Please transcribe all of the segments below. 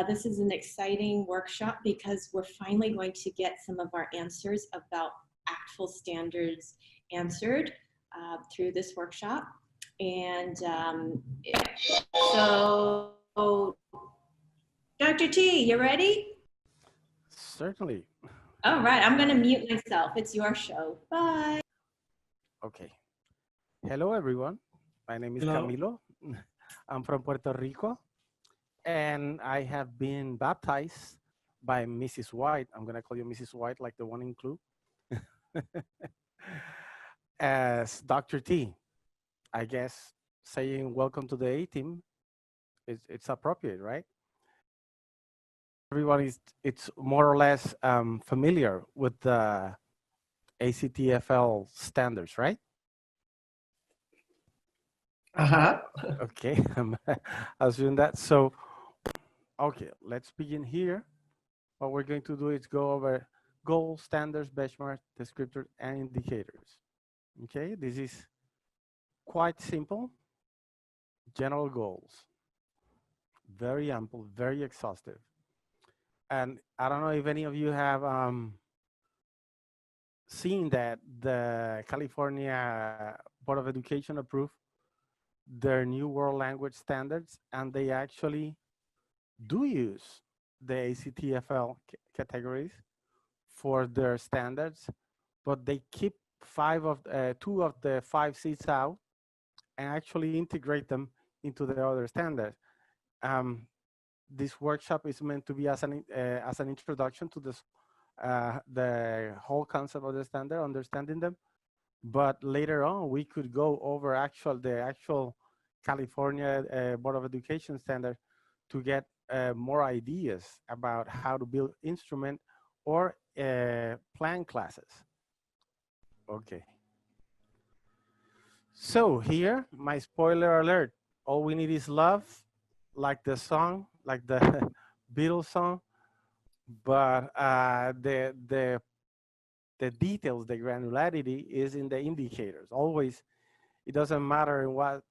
This is an exciting workshop because we're finally going to get some of our answers about ACTFL standards answered through this workshop. And so, Dr. T, you ready? Certainly. All right, I'm going to mute myself. It's your show. Bye. Okay. Hello, everyone. My name is Camilo. I'm from Puerto Rico, and I have been baptized by Mrs. White. I'm going to call you Mrs. White, like the one in Clue, as Dr. T. I guess saying welcome to the A-team, it's appropriate, right? Everyone it's more or less familiar with the ACTFL standards, right? Okay, I'm assuming that. So, okay, let's begin here. What we're going to do is go over goals, standards, benchmarks, descriptors, and indicators. Okay, this is quite simple. General goals, very ample, very exhaustive. And I don't know if any of you have seen that the California Board of Education approved their new world language standards, and they actually do use the ACTFL categories for their standards, but they keep two of the 5 seats out and actually integrate them into the other standards. This workshop is meant to be as an introduction to this, the whole concept of the standard, understanding them. But later on, we could go over the actual California Board of Education standard to get more ideas about how to build instrument or plan classes. Okay. So here, my spoiler alert. All we need is love, like the song, like the Beatles song. But the details, the granularity is in the indicators. Always, it doesn't matter in what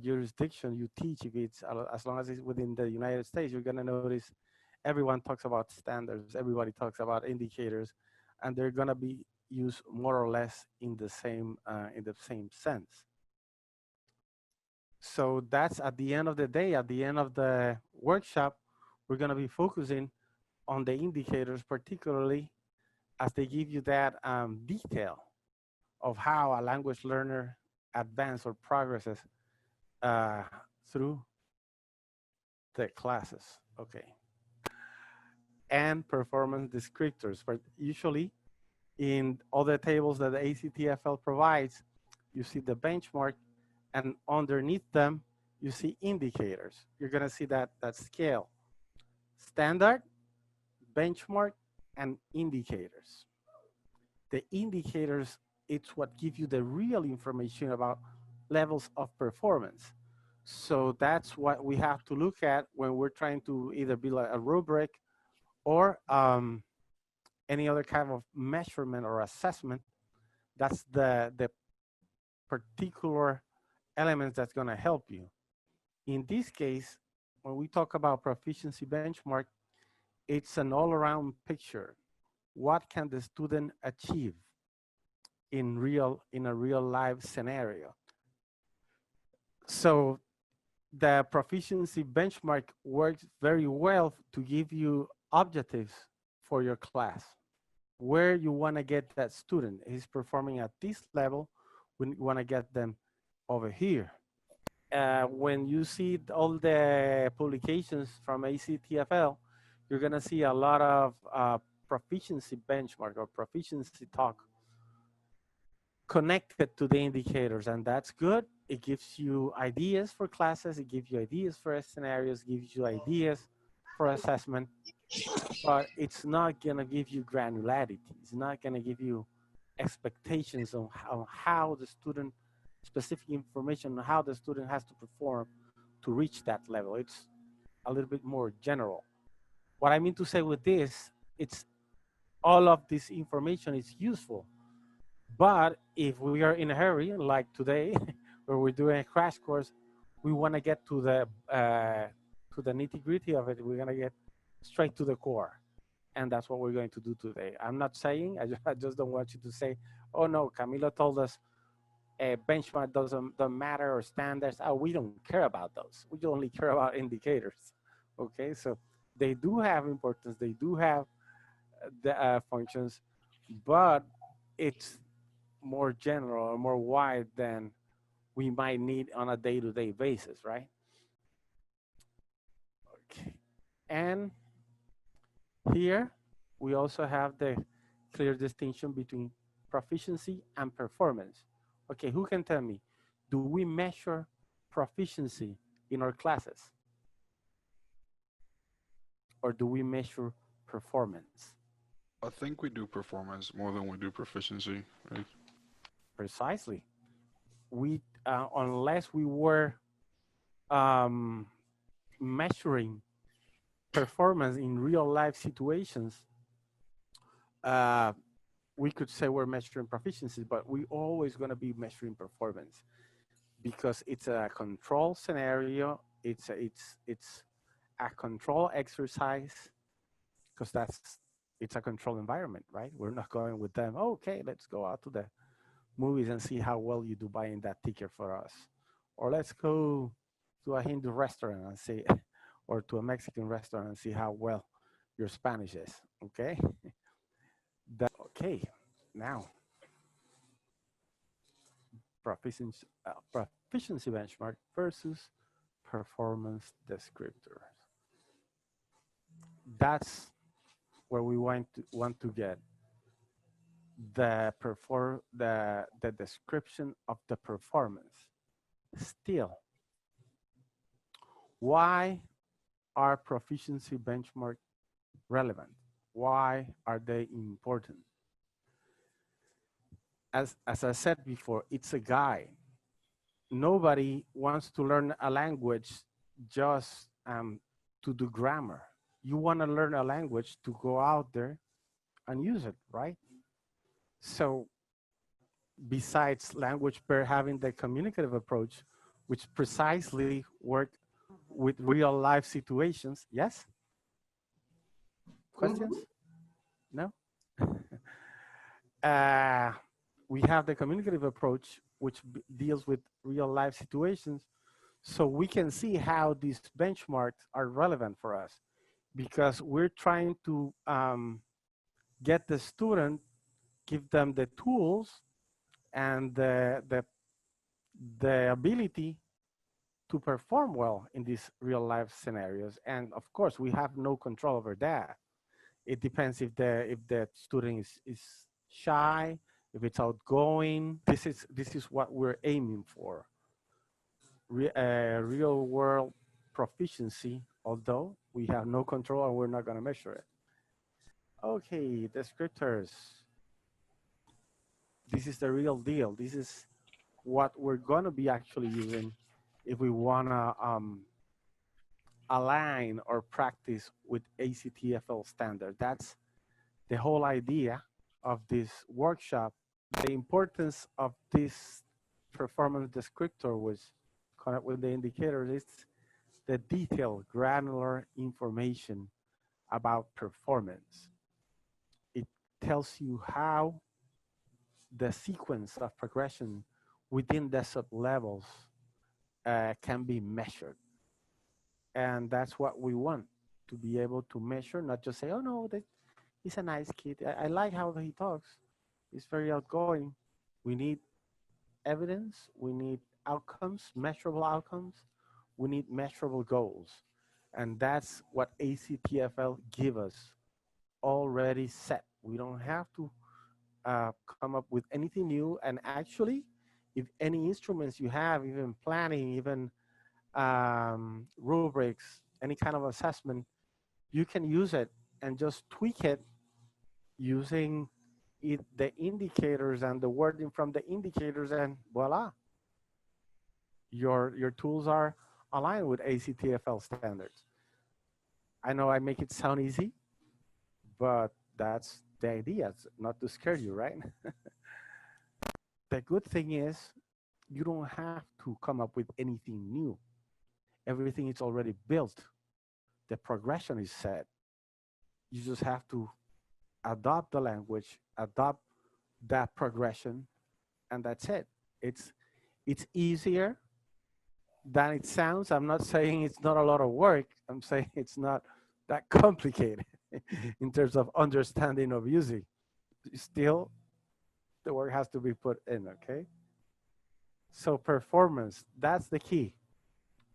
jurisdiction you teach, if it's, as long as it's within the United States, you're gonna notice everyone talks about standards, everybody talks about indicators, and they're gonna be used more or less in the same sense. So that's at the end of the day, at the end of the workshop, we're gonna be focusing on the indicators, particularly as they give you that detail of how a language learner advances or progresses through the classes. Okay. And performance descriptors. But usually in other tables that the ACTFL provides, you see the benchmark, and underneath them, you see indicators. You're gonna see that scale. Standard, benchmark, and indicators. The indicators, it's what gives you the real information about levels of performance. So that's what we have to look at when we're trying to either build a rubric or any other kind of measurement or assessment. That's the particular elements that's gonna help you. In this case, when we talk about proficiency benchmark, it's an all-around picture. What can the student achieve in a real life scenario? So the proficiency benchmark works very well to give you objectives for your class, where you want to get that student. He's performing at this level, we want to get them over here. When you see all the publications from ACTFL, you're going to see a lot of proficiency benchmark or proficiency talk connected to the indicators, and that's good. It gives you ideas for classes, it gives you ideas for scenarios, gives you ideas for assessment, but it's not going to give you granularity. It's not going to give you expectations on how the student, specific information on how the student has to perform to reach that level. It's a little bit more general. What I mean to say with this, it's all of this information is useful, but if we are in a hurry, like today, where we're doing a crash course, we want to get to the nitty-gritty of it. We're gonna get straight to the core. And that's what we're going to do today. I'm not saying, I just don't want you to say, oh no, Camilo told us a benchmark doesn't matter or standards. Oh, we don't care about those. We only care about indicators. Okay, so they do have importance. They do have the functions, but it's more general or more wide than we might need on a day-to-day basis, right? Okay, and here we also have the clear distinction between proficiency and performance. Okay, who can tell me, do we measure proficiency in our classes? Or do we measure performance? I think we do performance more than we do proficiency, right? Precisely. We, unless we were um, measuring performance in real life situations, we could say we're measuring proficiency, but we always going to be measuring performance because it's a control scenario. It's a control exercise because it's a control environment, right? We're not going with them. Oh, okay, let's go out to the movies and see how well you do buying that ticket for us, or let's go to a Hindu restaurant and see, or to a Mexican restaurant and see how well your Spanish is. Okay. Okay. Now, proficiency benchmark versus performance descriptors. That's where we want to get the description of the performance. Still, why are proficiency benchmark relevant? Why are they important? As I said before, it's a guide. Nobody wants to learn a language just to do grammar. You want to learn a language to go out there and use it, right? So besides language pair having the communicative approach, which precisely work with real life situations. Yes? Questions? No? We have the communicative approach, which deals with real life situations. So we can see how these benchmarks are relevant for us because we're trying to get the student, give them the tools and the ability to perform well in these real life scenarios. And of course, we have no control over that. It depends if the student is shy, if it's outgoing. This is what we're aiming for. Real world proficiency, although we have no control and we're not going to measure it. Okay, descriptors. This is the real deal. This is what we're going to be actually using if we want to align or practice with ACTFL standard. That's the whole idea of this workshop. The importance of this performance descriptor was connect with the indicators. It's the detailed, granular information about performance. It tells you how the sequence of progression within the sub-levels can be measured. And that's what we want, to be able to measure, not just say, oh no, he's a nice kid. I like how he talks. He's very outgoing. We need evidence. We need outcomes, measurable outcomes. We need measurable goals. And that's what ACTFL give us already set. We don't have to come up with anything new. And actually, if any instruments you have, even planning, even rubrics, any kind of assessment, you can use it and just tweak it using the indicators and the wording from the indicators, and voila, your tools are aligned with ACTFL standards. I know I make it sound easy, but that's the idea, it's not to scare you, right? The good thing is you don't have to come up with anything new. Everything is already built. The progression is set. You just have to adopt the language, adopt that progression, and that's it. It's easier than it sounds. I'm not saying it's not a lot of work. I'm saying it's not that complicated in terms of understanding of using. Still, the work has to be put in, okay? So performance, that's the key.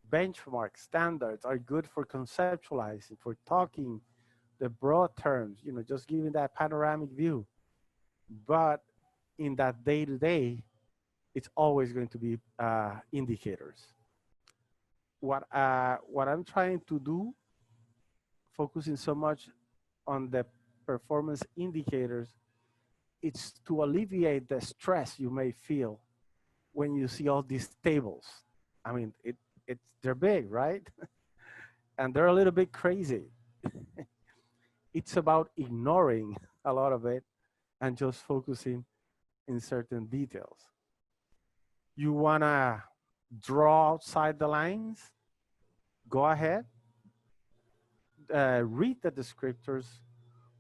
Benchmark standards are good for conceptualizing, for talking the broad terms, just giving that panoramic view. But in that day-to-day, it's always going to be indicators. What I'm trying to do, focusing so much on the performance indicators, it's to alleviate the stress you may feel when you see all these tables. I mean, they're big, right? And they're a little bit crazy. It's about ignoring a lot of it and just focusing in certain details. You wanna draw outside the lines? Go ahead, read the descriptors,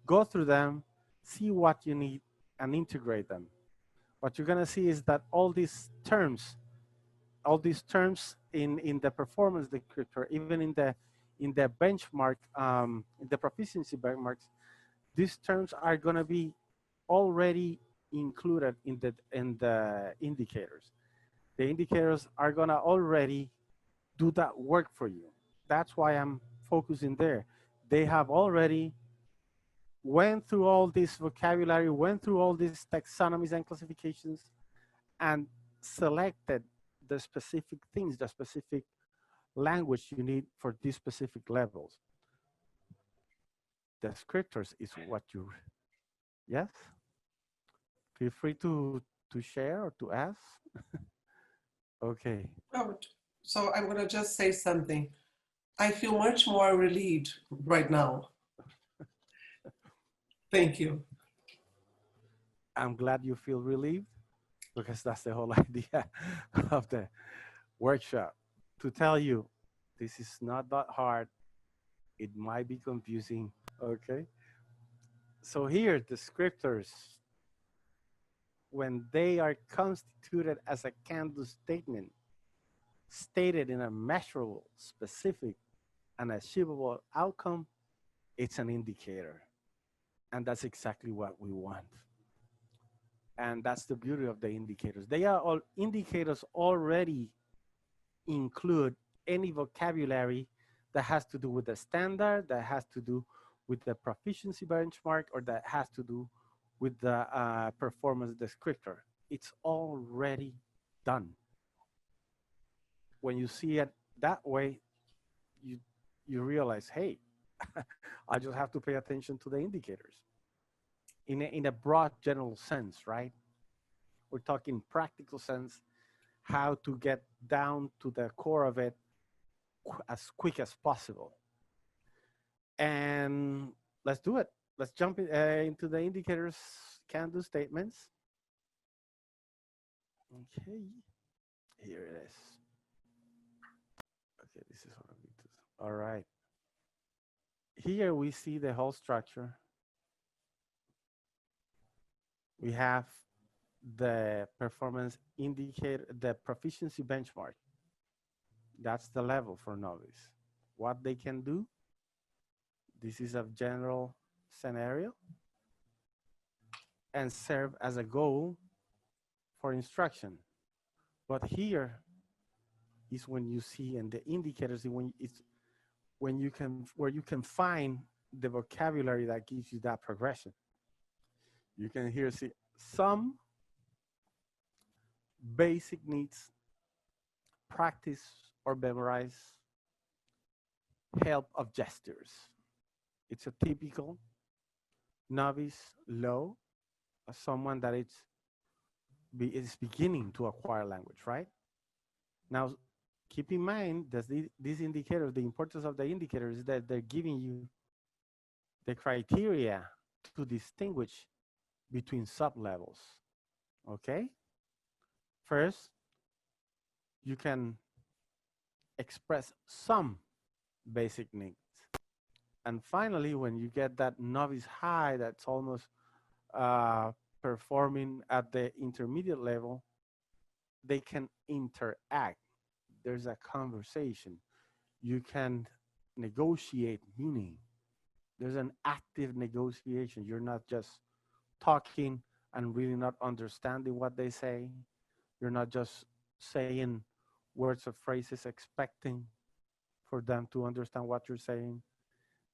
go through them, see what you need, and integrate them. What you're gonna see is that all these terms in the performance descriptor, even in the benchmark, in the proficiency benchmarks, these terms are gonna be already included in the indicators. The indicators are gonna already do that work for you. That's why I'm focusing there. They have already went through all this vocabulary, went through all these taxonomies and classifications, and selected the specific things, the specific language you need for these specific levels. Descriptors is what you, yes? Feel free to share or to ask. Okay. Oh, so I'm going to just say something. I feel much more relieved right now. Thank you. I'm glad you feel relieved, because that's the whole idea of the workshop, to tell you this is not that hard. It might be confusing, okay? So here, descriptors, when they are constituted as a can-do statement, stated in a measurable, specific, and achievable outcome, it's an indicator. And that's exactly what we want. And that's the beauty of the indicators. They are all indicators already include any vocabulary that has to do with the standard, that has to do with the proficiency benchmark, or that has to do with the performance descriptor. It's already done. When you see it that way, you realize, hey, I just have to pay attention to the indicators in a broad general sense, right? We're talking practical sense, how to get down to the core of it as quick as possible. And let's do it. Let's jump into the indicators can-do statements. Okay, here it is. Okay, this is what I'm going to do. All right. Here we see the whole structure. We have the performance indicator, the proficiency benchmark. That's the level for novice. What they can do. This is a general scenario and serve as a goal for instruction. But here is when you see, and the indicators, where you can find the vocabulary that gives you that progression. You can here see some basic needs, practice or memorize, help of gestures. It's a typical novice low, someone that is beginning to acquire language, right? Now, keep in mind that these indicators, the importance of the indicators is that they're giving you the criteria to distinguish between sub-levels, okay? First, you can express some basic needs. And finally, when you get that novice high that's almost performing at the intermediate level, they can interact. There's a conversation. You can negotiate meaning. There's an active negotiation. You're not just talking and really not understanding what they say. You're not just saying words or phrases expecting for them to understand what you're saying.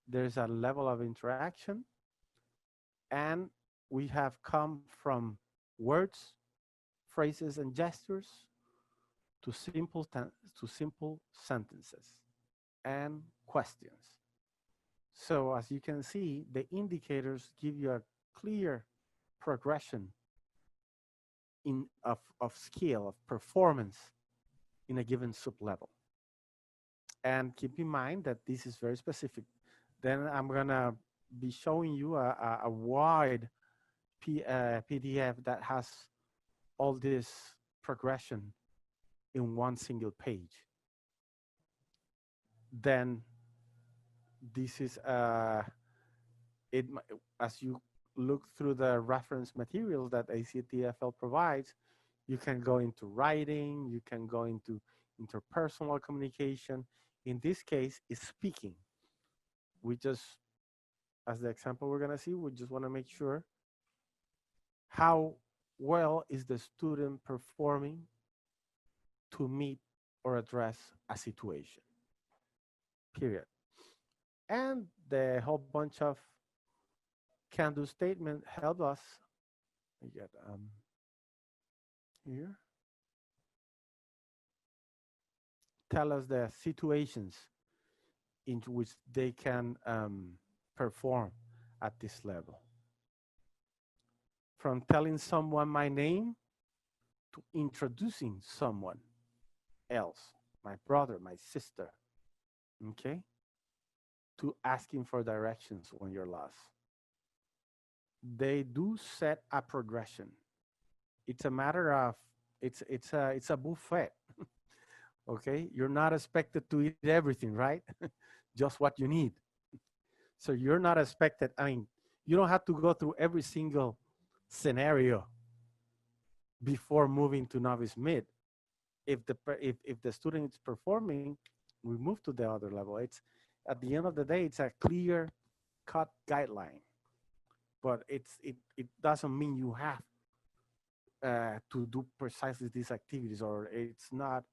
There's a level of interaction, and we have come from words, phrases, and gestures to simple sentences and questions. So as you can see, the indicators give you a clear progression of skill, of performance in a given sublevel. And keep in mind that this is very specific. Then I'm gonna be showing you a wide PDF that has all this progression in one single page. Then this is as you look through the reference materials that ACTFL provides, you can go into writing, you can go into interpersonal communication. In this case, is speaking. We just, as the example we're gonna see, we just wanna make sure how well is the student performing to meet or address a situation, period. And the whole bunch of can-do statement help us. We get here. Tell us the situations in which they can perform at this level. From telling someone my name to introducing someone else, my brother, my sister, okay? To asking for directions when you're lost. They do set a progression. It's a matter of, it's a buffet, okay? You're not expected to eat everything, right? Just what you need. So you're not expected, I mean, you don't have to go through every single scenario before moving to novice mid. If the student is performing, we move to the other level. It's at the end of the day, it's a clear cut guideline, but it doesn't mean you have to do precisely these activities, or it's not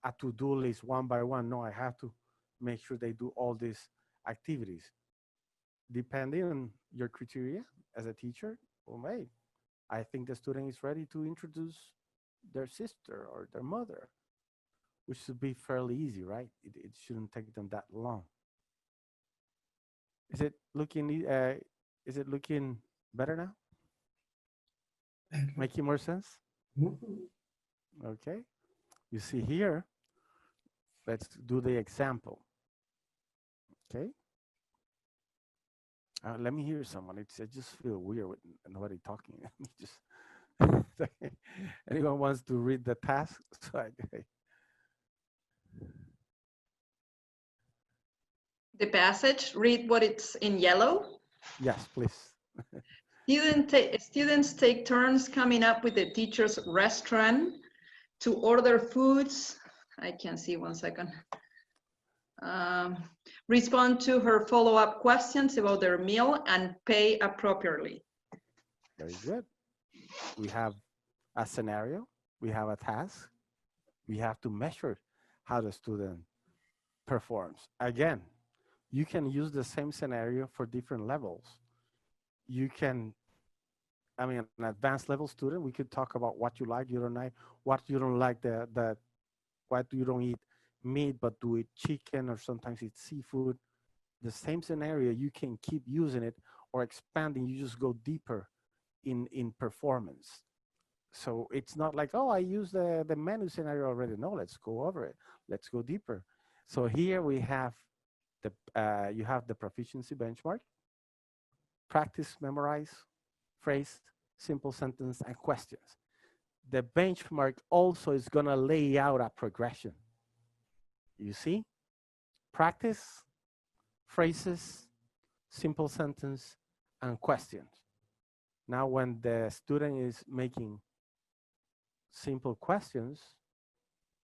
a to-do list one by one. No, I have to make sure they do all these activities. Depending on your criteria as a teacher, well, hey, I think the student is ready to introduce their sister or their mother, which should be fairly easy, right? It shouldn't take them that long. Is it looking better now? Making more sense? Okay. You see here, let's do the example. Okay. Let me hear someone. I just feel weird with nobody talking. Just anyone wants to read the task? The passage, read what it's in yellow. Yes, please. Students take turns coming up with the teacher's restaurant to order foods. I can't see, one second. Respond to her follow-up questions about their meal and pay appropriately. Very good. We have a scenario, we have a task, we have to measure how the student performs. Again, you can use the same scenario for different levels. You can, I mean, an advanced level student, we could talk about what you like, you don't like, what you don't like, what you don't eat meat, but do it chicken, or sometimes it's seafood. The same scenario, you can keep using it or expanding, you just go deeper in performance. So it's not like, oh, I use the menu scenario already. No, let's go over it. Let's go deeper. So here we have you have the proficiency benchmark, practice, memorize, phrase, simple sentence, and questions. The benchmark also is gonna lay out a progression. You see? Practice, phrases, simple sentence, and questions. Now, when the student is making simple questions,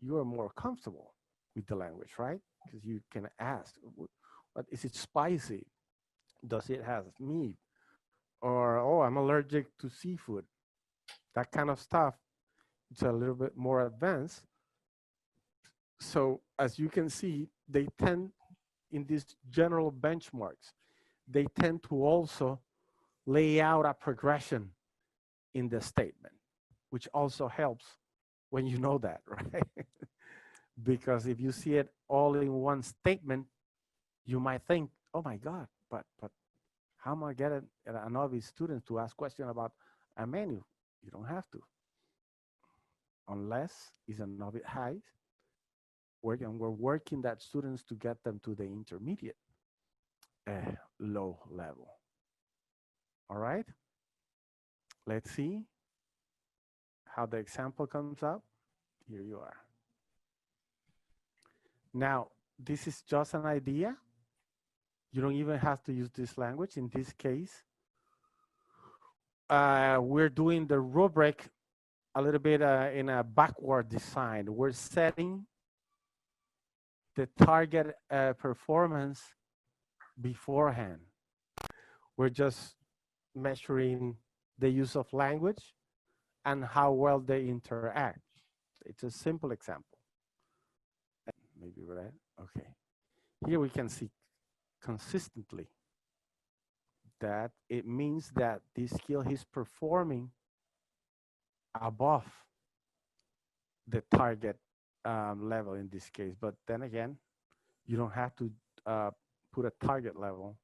you are more comfortable with the language, right? Because you can ask, what is it spicy? Does it have meat? Or, oh, I'm allergic to seafood. That kind of stuff. It's a little bit more advanced. So as you can see, they tend, in these general benchmarks, they tend to also lay out a progression in the statement, which also helps when you know that, right? Because if you see it all in one statement, you might think, oh my God, but how am I getting a novice student to ask questions about a menu? You don't have to, unless it's a novice high. We're working that students to get them to the intermediate low level. All right, let's see how the example comes up. Here you are. Now, this is just an idea. You don't even have to use this language. In this case, we're doing the rubric a little bit in a backward design. We're setting the target performance beforehand. We're just measuring the use of language and how well they interact. It's a simple example. Maybe right? Okay. Here we can see consistently that it means that this skill is performing above the target level in this case. But then again, you don't have to put a target level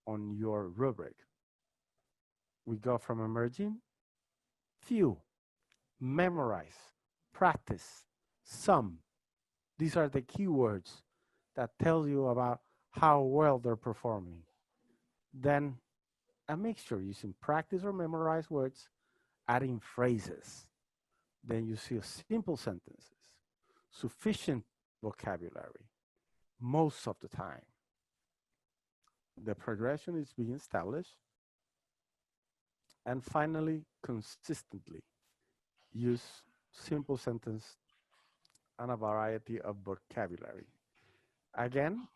on your rubric. We go from emerging, few, memorize, practice, some. These are the keywords that tell you about how well they're performing. Then a mixture using practice or memorize words, adding phrases. Then you see simple sentences, sufficient vocabulary, most of the time. The progression is being established. And finally, consistently use simple sentence and a variety of vocabulary. Again,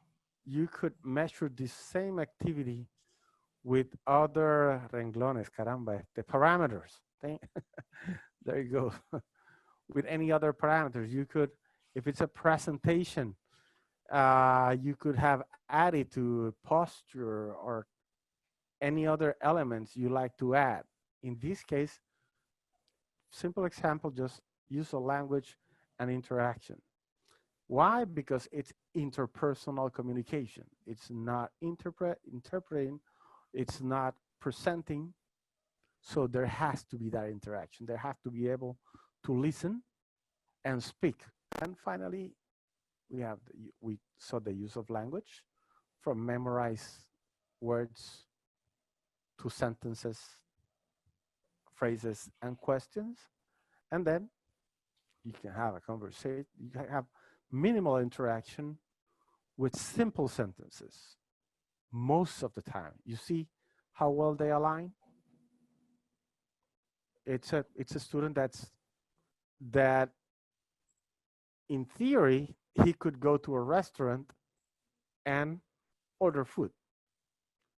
you could measure this same activity with other renglones, caramba, the parameters. There you go. With any other parameters, you could, if it's a presentation, you could have attitude, posture, or any other elements you like to add. In this case, simple example, just use of language and interaction. Why? Because it's interpersonal communication. It's not interpreting, it's not presenting. So there has to be that interaction. They have to be able to listen and speak. And finally, we saw the use of language, from memorize words to sentences, phrases, and questions. And then you can have a conversation. You can have minimal interaction with simple sentences most of the time. You see how well they align? It's a student that in theory, he could go to a restaurant and order food.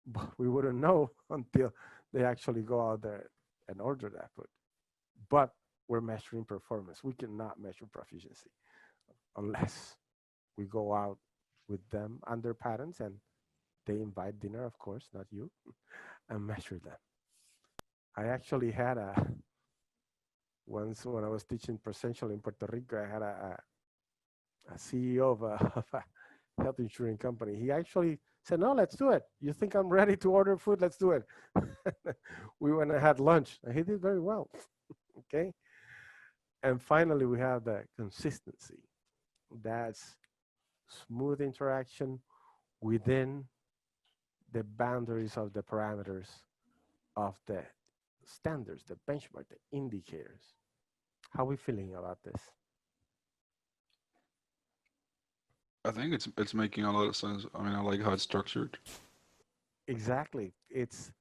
But we wouldn't know until they actually go out there and order that food. But we're measuring performance. We cannot measure proficiency unless we go out with them and their parents and they invite dinner, of course, not you, and measure them. I actually had once when I was teaching presential in Puerto Rico, I had a CEO of a health insurance company. He actually said, no, let's do it. You think I'm ready to order food? Let's do it. We went and had lunch, and he did very well. Okay. And finally, we have the consistency. That's smooth interaction within the boundaries of the parameters of the standards, the benchmark, the indicators. How are we feeling about this? I think it's making a lot of sense. I mean, I like how it's structured. Exactly. It's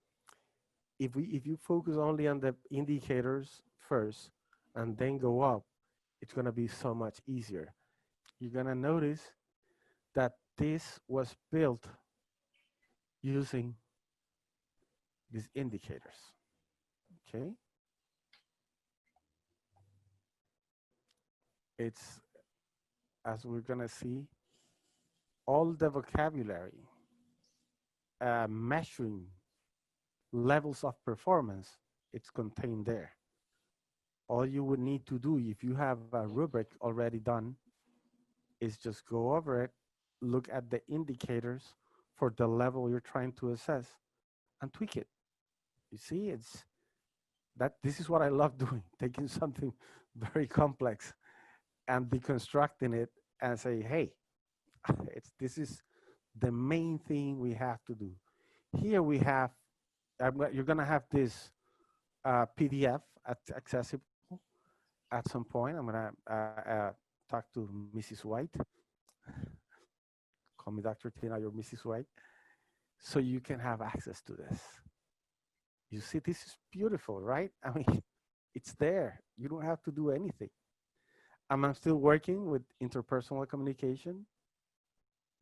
if you focus only on the indicators first and then go up, it's gonna be so much easier. You're gonna notice that this was built using these indicators. Okay. It's, as we're gonna see, all the vocabulary, measuring levels of performance, it's contained there. All you would need to do if you have a rubric already done is just go over it, look at the indicators for the level you're trying to assess and tweak it. You see, it's that this is what I love doing, taking something very complex and deconstructing it and say, hey, this is the main thing we have to do. Here we have, you're gonna have this PDF accessible at some point. I'm gonna talk to Mrs. White. Call me Dr. Tina, you're Mrs. White. So you can have access to this. You see, this is beautiful, right? I mean, it's there. You don't have to do anything. I'm still working with interpersonal communication,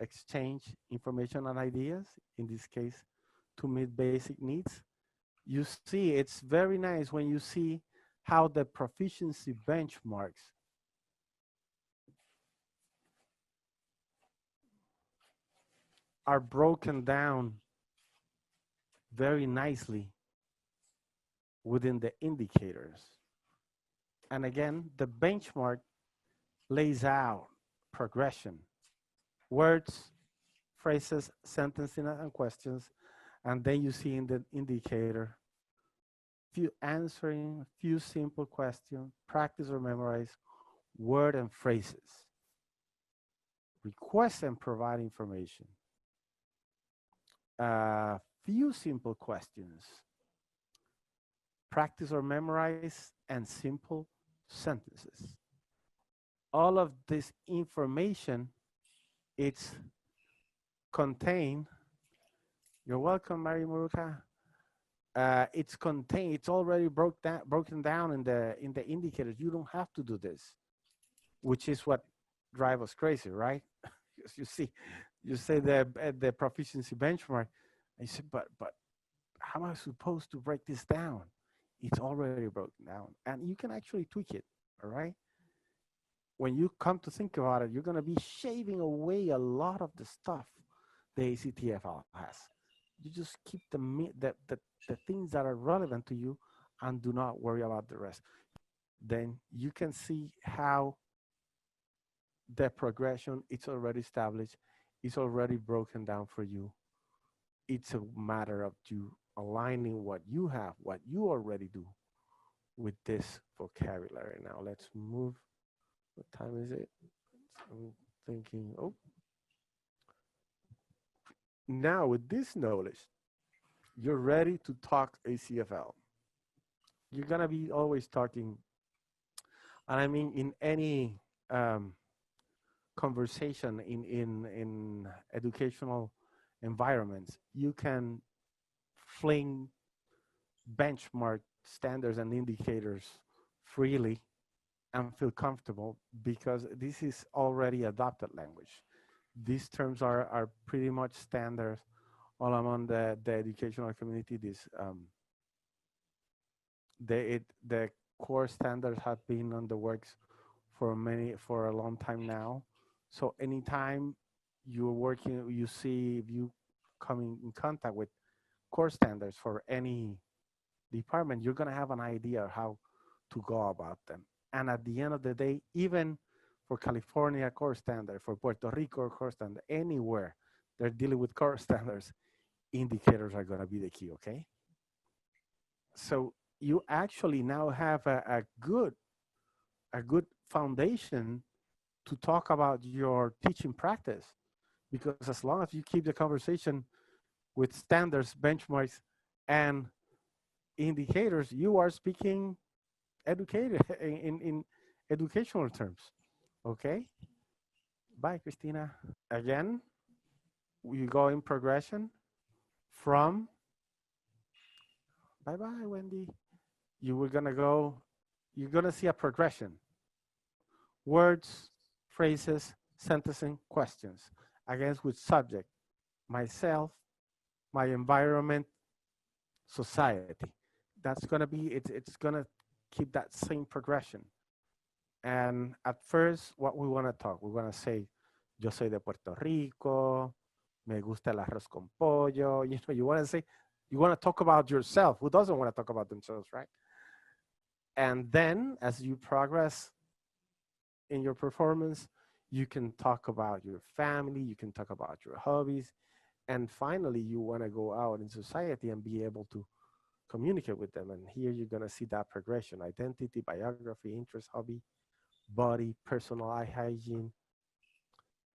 exchange information and ideas, in this case, to meet basic needs. You see, it's very nice when you see how the proficiency benchmarks are broken down very nicely within the indicators. And again, the benchmark lays out progression, words, phrases, sentences, and questions. And then you see in the indicator, answering few simple questions, practice or memorize word and phrases, request and provide information, few simple questions, practice or memorize, and simple sentences. All of this information, it's contained. You're welcome, Mary Muruka. It's contained. It's already broken down in the indicators. You don't have to do this, which is what drives us crazy, right? You see, you say the proficiency benchmark. I said, but how am I supposed to break this down? It's already broken down, and you can actually tweak it. All right. When you come to think about it, you're going to be shaving away a lot of the stuff the ACTFL has. You just keep the things that are relevant to you and do not worry about the rest. Then you can see how the progression, it's already established, it's already broken down for you. It's a matter of you aligning what you have, what you already do with this vocabulary. Now let's move. What time is it? I'm thinking, oh. Now with this knowledge, you're ready to talk ACFL. You're gonna be always talking, and I mean in any conversation in educational environments, you can fling benchmark standards and indicators freely and feel comfortable because this is already adopted language. These terms are pretty much standard all among the educational community. The core standards have been on the works for a long time now. So anytime you're working, you see, if you come in contact with core standards for any department, you're gonna have an idea how to go about them. And at the end of the day, even for California core standard, for Puerto Rico core standard, anywhere they're dealing with core standards, indicators are gonna be the key, okay? So you actually now have a good foundation to talk about your teaching practice, because as long as you keep the conversation with standards, benchmarks, and indicators, you are speaking educated in educational terms. Okay. Bye, Christina. Again, we go in progression. from, bye-bye, Wendy. You were gonna go, you're gonna see a progression. Words, phrases, sentencing, questions. Against which subject? Myself, my environment, society. That's gonna be, it's gonna keep that same progression. And at first, what we wanna talk, we wanna say, yo soy de Puerto Rico, me gusta el arroz con pollo. You know, you wanna say, you wanna talk about yourself. Who doesn't wanna talk about themselves, right? And then as you progress in your performance, you can talk about your family, you can talk about your hobbies, and finally you want to go out in society and be able to communicate with them. And here you're going to see that progression: identity, biography, interest, hobby, body, personal eye hygiene.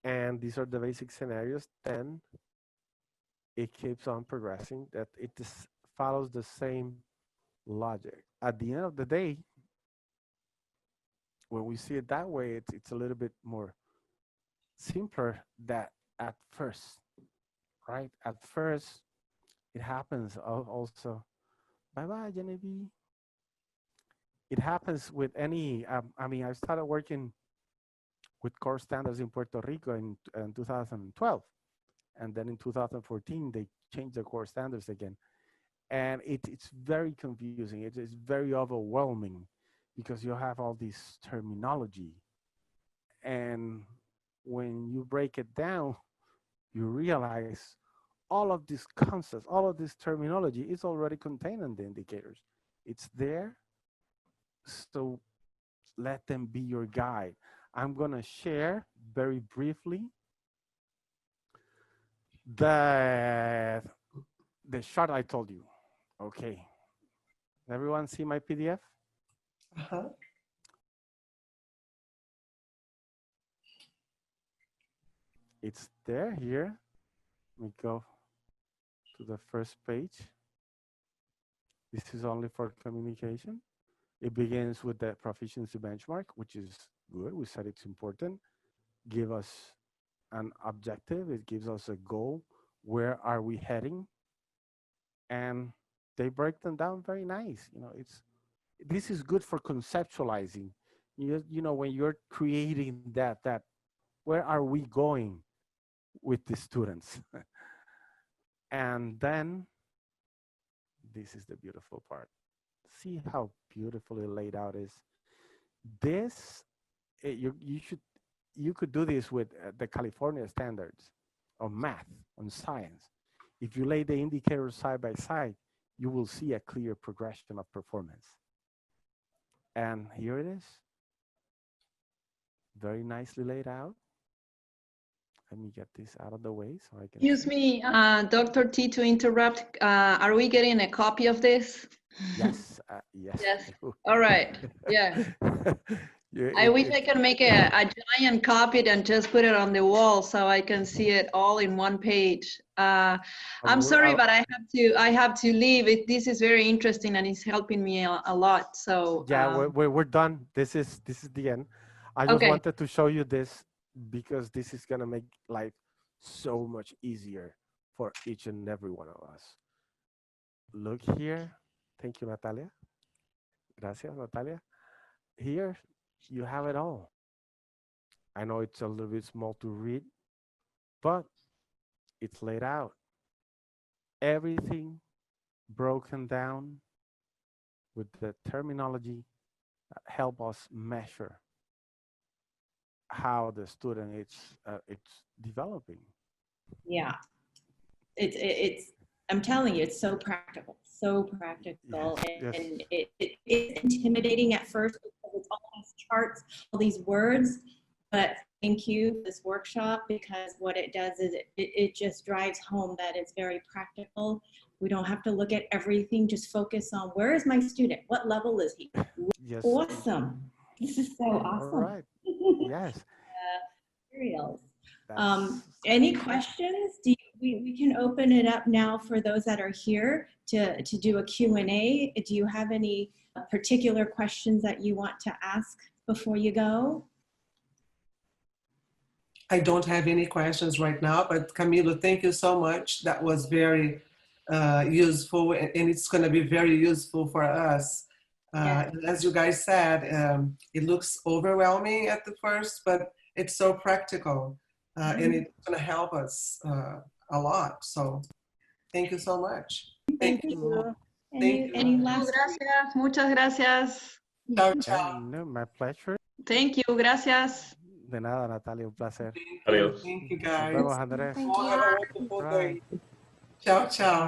And these are the basic scenarios. Then it keeps on progressing, that it follows the same logic. At the end of the day, when we see it that way, it's a little bit more simpler than at first, right? At first, it happens also. Bye-bye, Genevieve. It happens with any, I mean, I started working with core standards in Puerto Rico in 2012. And then in 2014, they changed the core standards again. And it's very confusing. It is very overwhelming because you have all this terminology. And when you break it down, you realize all of these concepts, all of this terminology is already contained in the indicators. It's there, so let them be your guide. I'm gonna share very briefly the chart I told you. Okay, everyone see my PDF? Uh-huh. It's there here. Let me go to the first page. This is only for communication. It begins with the proficiency benchmark, which is good. We said it's important. Give us an objective. It gives us a goal. Where are we heading? And they break them down very nice. You know, this is good for conceptualizing. You know, when you're creating that where are we going with the students? And then this is the beautiful part. See how beautifully laid out is. This, you could do this with the California standards on math, on science. If you lay the indicators side by side, you will see a clear progression of performance. And here it is, very nicely laid out. Let me get this out of the way so I can. Excuse me, Dr. T, to interrupt. Are we getting a copy of this? Yes, yes. Yes. All right. Yeah. Yeah, I wish I could make a giant copy and just put it on the wall so I can see it all in one page. I'm sorry, but I have to leave. This is very interesting and it's helping me a lot. So yeah, we're done. This is the end. I just wanted to show you this because this is gonna make life so much easier for each and every one of us. Look here. Thank you, Natalia. Gracias, Natalia. Here you have it all. I know it's a little bit small to read, but it's laid out. Everything broken down with the terminology that help us measure how the student it's developing. Yeah, it's I'm telling you, it's so practical, Yes. and it's intimidating at first because it's all these charts, all these words. But thank you for this workshop, because what it does is it just drives home that it's very practical. We don't have to look at everything, just focus on where is my student? What level is he? Yes. Awesome. This is so awesome. All right. Yes. Materials. Any questions? We can open it up now for those that are here to do a Q&A. Do you have any particular questions that you want to ask before you go? I don't have any questions right now, but Camilo, thank you so much. That was very useful, and it's going to be very useful for us. And as you guys said, it looks overwhelming at the first, but it's so practical, and it's going to help us a lot. So thank you so much. Thank you. Thank you. Any last? Gracias, muchas gracias. Ciao, ciao. No, my pleasure. Thank you, gracias. De nada, Natalia, un placer. Thank you, Nos guys. vemos, Andrés. Thank Oh, have a wonderful day. Ciao, ciao.